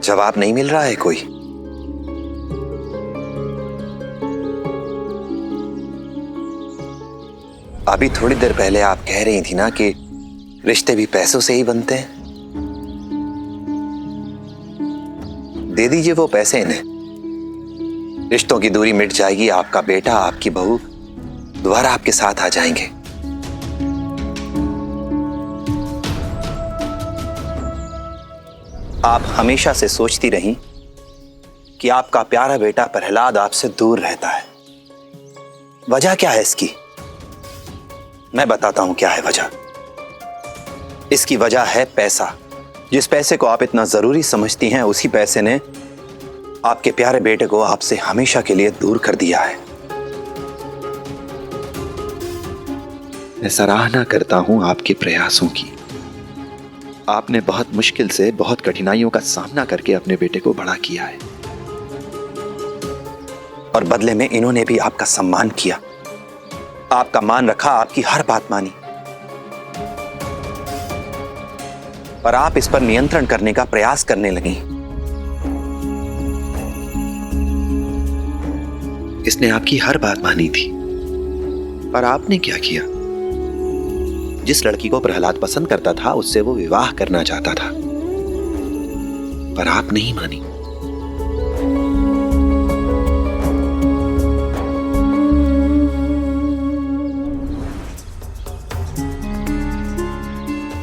Speaker 8: जवाब नहीं मिल रहा है कोई? अभी थोड़ी देर पहले आप कह रही थी ना कि रिश्ते भी पैसों से ही बनते हैं। दे दीजिए वो पैसे इन्हें, रिश्तों की दूरी मिट जाएगी। आपका बेटा, आपकी बहू दोबारा आपके साथ आ जाएंगे। आप हमेशा से सोचती रही कि आपका प्यारा बेटा प्रहलाद आपसे दूर रहता है। वजह क्या है इसकी? मैं बताता हूं क्या है वजह। इसकी वजह है पैसा। जिस पैसे को आप इतना जरूरी समझती हैं, उसी पैसे ने आपके प्यारे बेटे को आपसे हमेशा के लिए दूर कर दिया है। मैं सराहना करता हूं आपके प्रयासों की। आपने बहुत मुश्किल से, बहुत कठिनाइयों का सामना करके अपने बेटे को बड़ा किया है, और बदले में इन्होंने भी आपका सम्मान किया, आपका मान रखा, आपकी हर बात मानी। पर आप इस पर नियंत्रण करने का प्रयास करने लगी। इसने आपकी हर बात मानी थी, पर आपने क्या किया? जिस लड़की को प्रहलाद पसंद करता था, उससे वो विवाह करना चाहता था, पर आप नहीं मानी।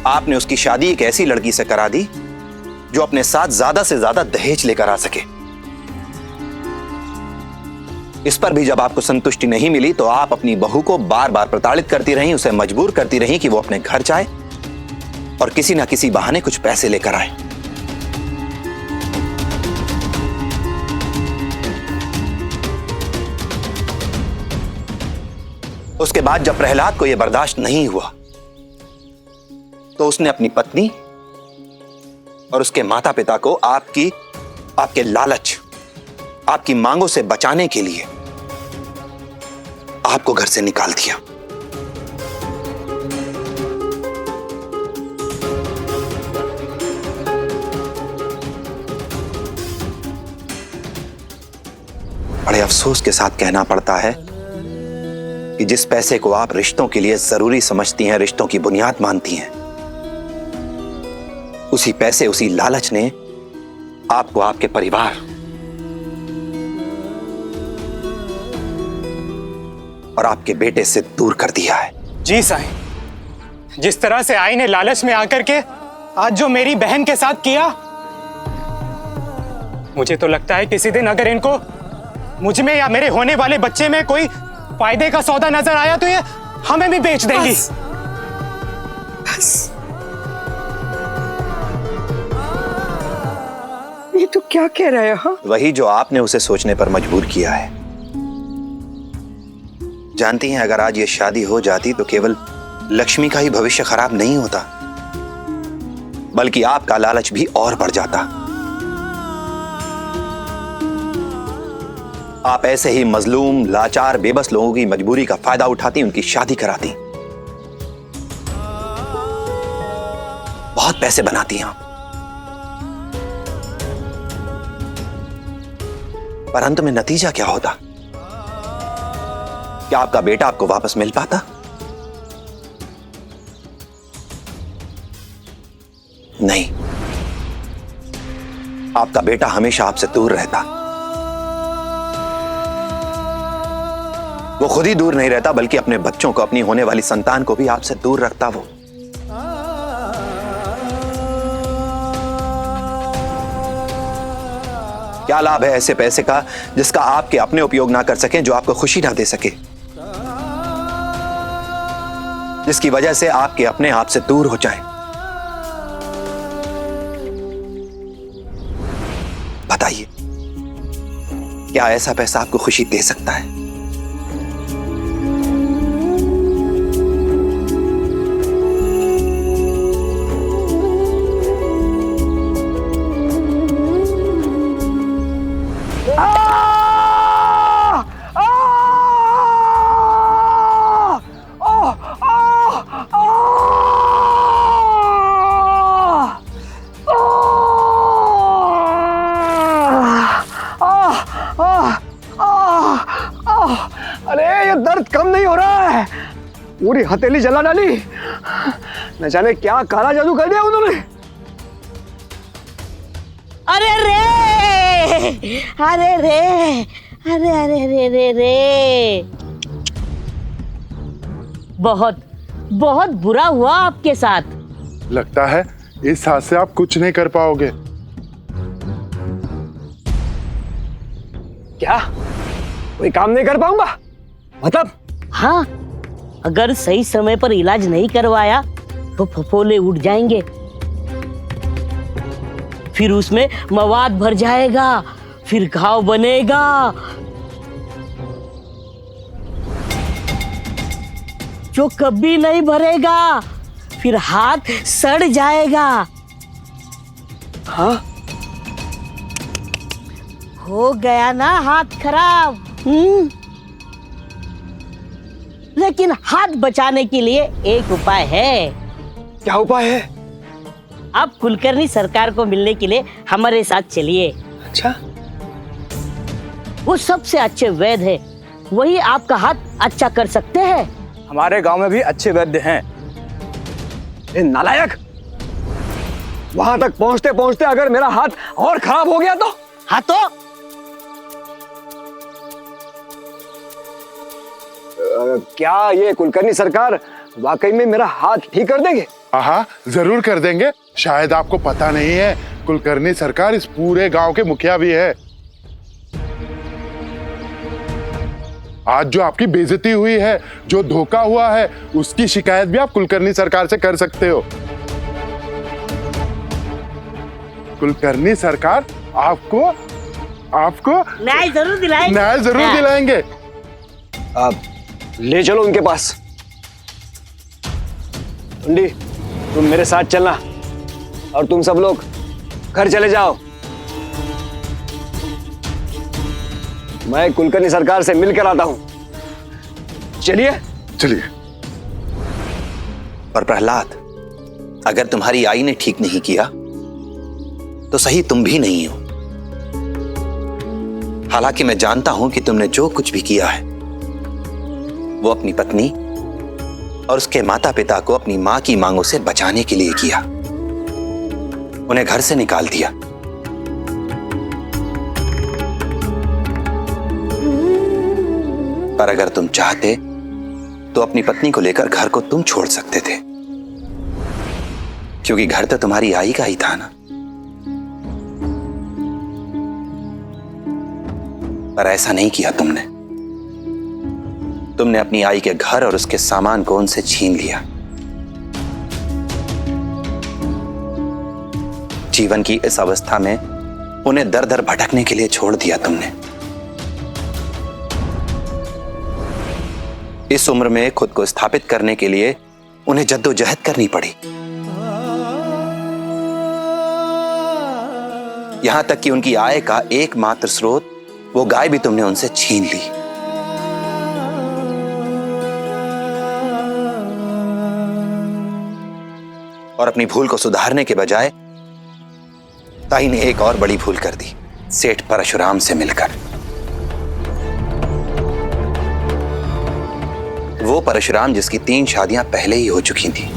Speaker 8: आपने उसकी शादी एक ऐसी लड़की से करा दी जो अपने साथ ज्यादा से ज्यादा दहेज लेकर आ सके। इस पर भी जब आपको संतुष्टि नहीं मिली तो आप अपनी बहू को बार बार प्रताड़ित करती रहीं, उसे मजबूर करती रहीं कि वो अपने घर जाए और किसी ना किसी बहाने कुछ पैसे लेकर आए। उसके बाद जब प्रहलाद को यह बर्दाश्त नहीं हुआ तो उसने अपनी पत्नी और उसके माता पिता को आपके लालच, आपकी मांगों से बचाने के लिए आपको घर से निकाल दिया। बड़े अफसोस के साथ कहना पड़ता है कि जिस पैसे को आप रिश्तों के लिए जरूरी समझती हैं, रिश्तों की बुनियाद मानती हैं, उसी पैसे, उसी लालच ने आपको आपके परिवार और आपके बेटे से दूर कर दिया है।
Speaker 5: जी साईं, जिस तरह से आई ने लालच में आकर के आज जो मेरी बहन के साथ किया, मुझे तो लगता है किसी दिन अगर इनको मुझ में या मेरे होने वाले बच्चे में कोई फायदे का सौदा नजर आया तो ये हमें भी बेच देंगी।
Speaker 10: बस। ये तो क्या कह रहा है? हाँ,
Speaker 8: वही जो आपने उसे सोचने पर मजबूर किया है। जानती हैं, अगर आज ये शादी हो जाती तो केवल लक्ष्मी का ही भविष्य खराब नहीं होता, बल्कि आपका लालच भी और बढ़ जाता। आप ऐसे ही मजलूम, लाचार, बेबस लोगों की मजबूरी का फायदा उठाती, उनकी शादी कराती, बहुत पैसे बनाती हैं आप। पर अंत में नतीजा क्या होता? क्या आपका बेटा आपको वापस मिल पाता? नहीं, आपका बेटा हमेशा आपसे दूर रहता। वो खुद ही दूर नहीं रहता, बल्कि अपने बच्चों को, अपनी होने वाली संतान को भी आपसे दूर रखता। वो क्या लाभ है ऐसे पैसे का जिसका आपके अपने उपयोग ना कर सकें, जो आपको खुशी ना दे सके, जिसकी वजह से आपके अपने आप से दूर हो जाए? बताइए, क्या ऐसा पैसा आपको खुशी दे सकता है?
Speaker 3: अरे ये दर्द कम नहीं हो रहा है, पूरी हथेली जला डाली। न जाने क्या काला जादू कर दिया उन्होंने।
Speaker 11: अरे रे, अरे रे, अरे अरे रे रे रे, बहुत बहुत बुरा हुआ आपके साथ।
Speaker 12: लगता है इस हाथ से आप कुछ नहीं कर पाओगे।
Speaker 3: क्या कोई काम नहीं कर पाऊंगा? मतलब?
Speaker 11: हाँ, अगर सही समय पर इलाज नहीं करवाया तो फफोले उठ जाएंगे, फिर उसमें मवाद भर जाएगा, फिर घाव बनेगा। जो कभी नहीं भरेगा, फिर हाथ सड़ जाएगा।
Speaker 3: हाँ?
Speaker 11: हो गया ना हाथ खराब। लेकिन हाथ बचाने के लिए एक उपाय है।
Speaker 3: क्या उपाय है?
Speaker 11: आप कुलकर्णी सरकार को मिलने के लिए हमारे साथ चलिए।
Speaker 3: अच्छा?
Speaker 11: वो सबसे अच्छे वैद्य है, वही आपका हाथ अच्छा कर सकते हैं।
Speaker 1: हमारे गांव में भी अच्छे वैद्य हैं।
Speaker 3: ए नालायक, वहां तक पहुंचते पहुंचते अगर मेरा हाथ और खराब हो गया तो?
Speaker 11: हाँ तो
Speaker 3: क्या ये कुलकर्णी सरकार वाकई में मेरा हाथ ठीक कर देंगे?
Speaker 12: हाँ, जरूर कर देंगे। शायद आपको पता नहीं है, कुलकर्णी सरकार इस पूरे गांव के मुखिया भी है। आज जो आपकी बेइज्जती हुई है, जो धोखा हुआ है, उसकी शिकायत भी आप कुलकर्णी सरकार से कर सकते हो। कुलकर्णी सरकार आपको
Speaker 11: न्याय जरूर दिलाएंगे।
Speaker 12: न्याय जरूर दिलाएंगे।
Speaker 3: आप ले चलो उनके पास। टुंडी, तुम मेरे साथ चलना और तुम सब लोग घर चले जाओ। मैं कुलकर्णी सरकार से मिलकर आता हूं। चलिए
Speaker 12: चलिए।
Speaker 8: पर प्रहलाद, अगर तुम्हारी आई ने ठीक नहीं किया तो सही तुम भी नहीं हो। हालांकि मैं जानता हूं कि तुमने जो कुछ भी किया है वो अपनी पत्नी और उसके माता पिता को अपनी मां की मांगों से बचाने के लिए किया। उन्हें घर से निकाल दिया। पर अगर तुम चाहते तो अपनी पत्नी को लेकर घर को तुम छोड़ सकते थे, क्योंकि घर तो तुम्हारी आई का ही था ना। पर ऐसा नहीं किया तुमने। तुमने अपनी आई के घर और उसके सामान को उनसे छीन लिया। जीवन की इस अवस्था में उन्हें दर दर भटकने के लिए छोड़ दिया तुमने। इस उम्र में खुद को स्थापित करने के लिए उन्हें जद्दोजहद करनी पड़ी। यहां तक कि उनकी आय का एकमात्र स्रोत, वो गाय भी तुमने उनसे छीन ली। और अपनी भूल को सुधारने के बजाय ताई ने एक और बड़ी भूल कर दी, सेठ परशुराम से मिलकर। वो परशुराम जिसकी 3 शादियां पहले ही हो चुकी थी।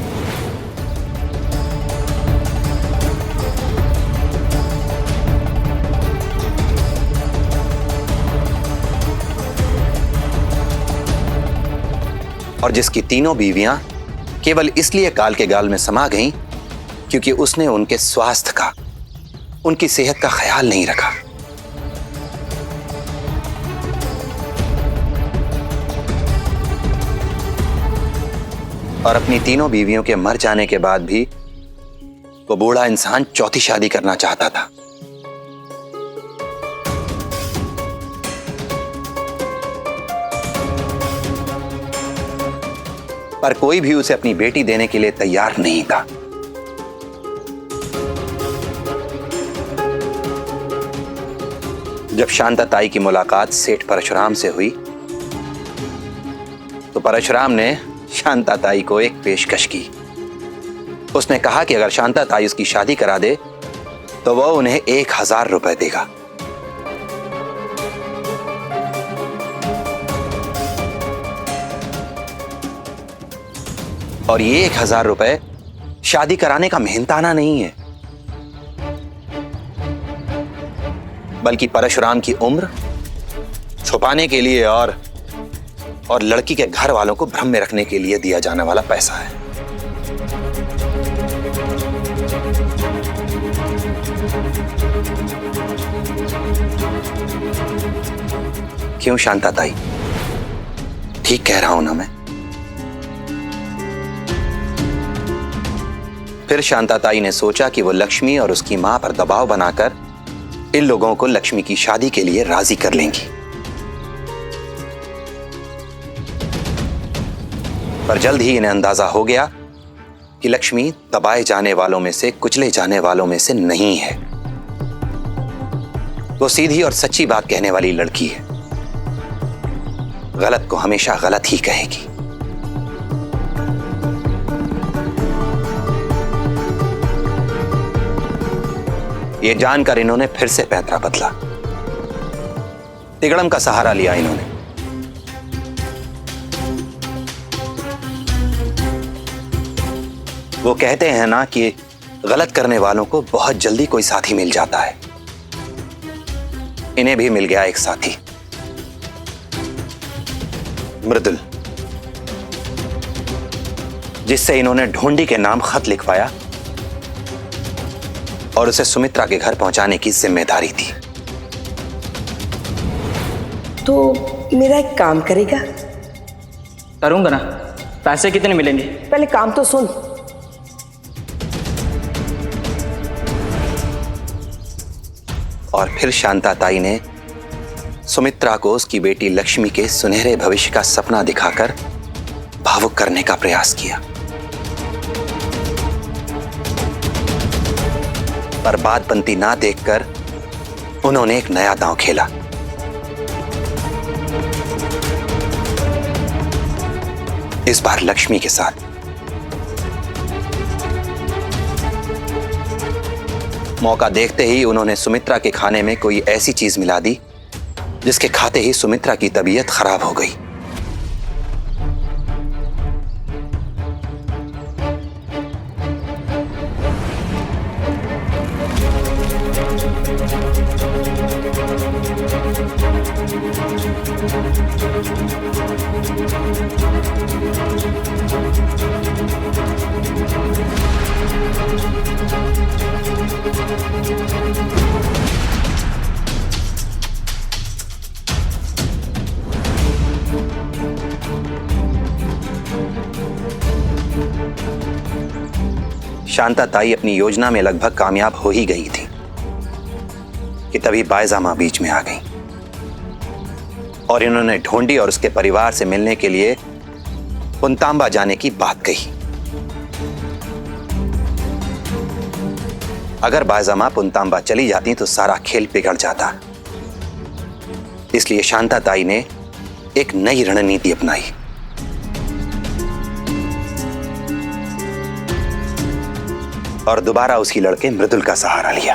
Speaker 8: और जिसकी तीनों बीवियां केवल इसलिए काल के गाल में समा गईं क्योंकि उसने उनके स्वास्थ्य का, उनकी सेहत का ख्याल नहीं रखा। और अपनी तीनों बीवियों के मर जाने के बाद भी वो बूढ़ा इंसान चौथी शादी करना चाहता था। पर कोई भी उसे अपनी बेटी देने के लिए तैयार नहीं था। जब शांताताई की मुलाकात सेठ परशुराम से हुई तो परशुराम ने शांताताई को एक पेशकश की। उसने कहा कि अगर शांताताई उसकी शादी करा दे तो वह उन्हें 1000 रुपए देगा। और ये 1000 रुपए शादी कराने का मेहनताना नहीं है, बल्कि परशुराम की उम्र छुपाने के लिए और लड़की के घर वालों को भ्रम में रखने के लिए दिया जाने वाला पैसा है। क्यों शांताताई, ठीक कह रहा हूं ना मैं? फिर शांताताई ने सोचा कि वो लक्ष्मी और उसकी मां पर दबाव बनाकर इन लोगों को लक्ष्मी की शादी के लिए राजी कर लेंगी। पर जल्द ही इन्हें अंदाजा हो गया कि लक्ष्मी दबाए जाने वालों में से, कुचले जाने वालों में से नहीं है। वो सीधी और सच्ची बात कहने वाली लड़की है। गलत को हमेशा गलत ही कहेगी। ये जानकर इन्होंने फिर से पैंतरा बदला। तिगड़म का सहारा लिया इन्होंने। वो कहते हैं ना कि गलत करने वालों को बहुत जल्दी कोई साथी मिल जाता है। इन्हें भी मिल गया एक साथी, मृदुल, जिससे इन्होंने ढोंडी के नाम खत लिखवाया और उसे सुमित्रा के घर पहुंचाने की जिम्मेदारी थी।
Speaker 10: तो मेरा एक काम करेगा?
Speaker 7: करूंगा ना। पैसे कितने मिलेंगे?
Speaker 10: पहले काम तो सुन।
Speaker 8: और फिर शांताताई ने सुमित्रा को उसकी बेटी लक्ष्मी के सुनहरे भविष्य का सपना दिखाकर भावुक करने का प्रयास किया। पर बात बनती ना देखकर उन्होंने एक नया दांव खेला। इस बार लक्ष्मी के साथ। मौका देखते ही उन्होंने सुमित्रा के खाने में कोई ऐसी चीज मिला दी जिसके खाते ही सुमित्रा की तबीयत खराब हो गई। शांताताई अपनी योजना में लगभग कामयाब हो ही गई थी कि तभी बायजा मां बीच में आ गई और इन्होंने ढोंडी और उसके परिवार से मिलने के लिए पुंतांबा जाने की बात कही। अगर बायजा मां पुंतांबा चली जाती तो सारा खेल बिगड़ जाता। इसलिए शांताताई ने एक नई रणनीति अपनाई। और दोबारा उसी लड़के मृदुल का सहारा लिया।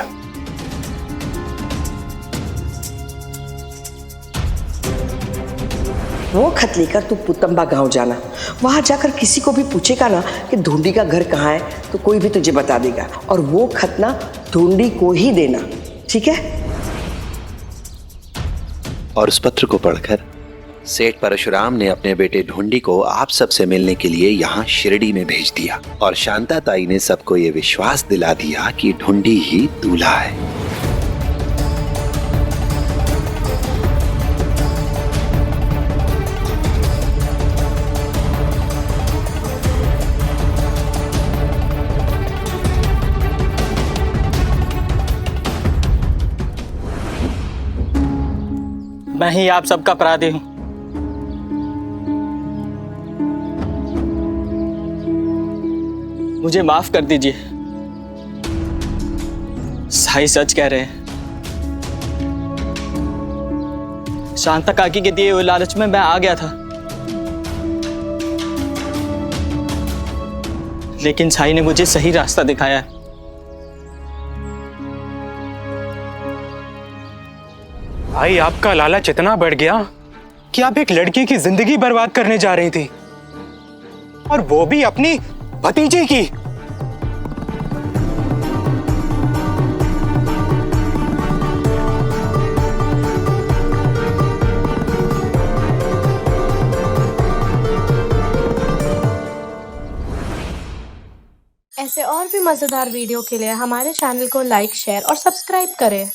Speaker 10: वो खत लेकर तू पुतम्बा गांव जाना। वहां जाकर किसी को भी पूछेगा ना कि ढूंढी का घर कहाँ है, तो कोई भी तुझे बता देगा। और वो खत ना ढूंढी को ही देना, ठीक है?
Speaker 8: और उस पत्र को पढ़कर सेठ परशुराम ने अपने बेटे ढूंढी को आप सबसे मिलने के लिए यहाँ शिरडी में भेज दिया। और शांता ताई ने सबको ये विश्वास दिला दिया कि ढूंढी ही दूल्हा है।
Speaker 7: मैं ही आप सबका अपराधी हूं। मुझे माफ कर दीजिए। साई सच कह रहे हैं। शांता काकी के दिए हुए लालच में मैं आ गया था, लेकिन साई ने मुझे सही रास्ता दिखाया है।
Speaker 5: भाई आपका लालच इतना बढ़ गया कि आप एक लड़की की जिंदगी बर्बाद करने जा रही थी, और वो भी अपनी भतीजी की।
Speaker 14: ऐसे और भी मजेदार वीडियो के लिए हमारे चैनल को लाइक, शेयर और सब्सक्राइब करें।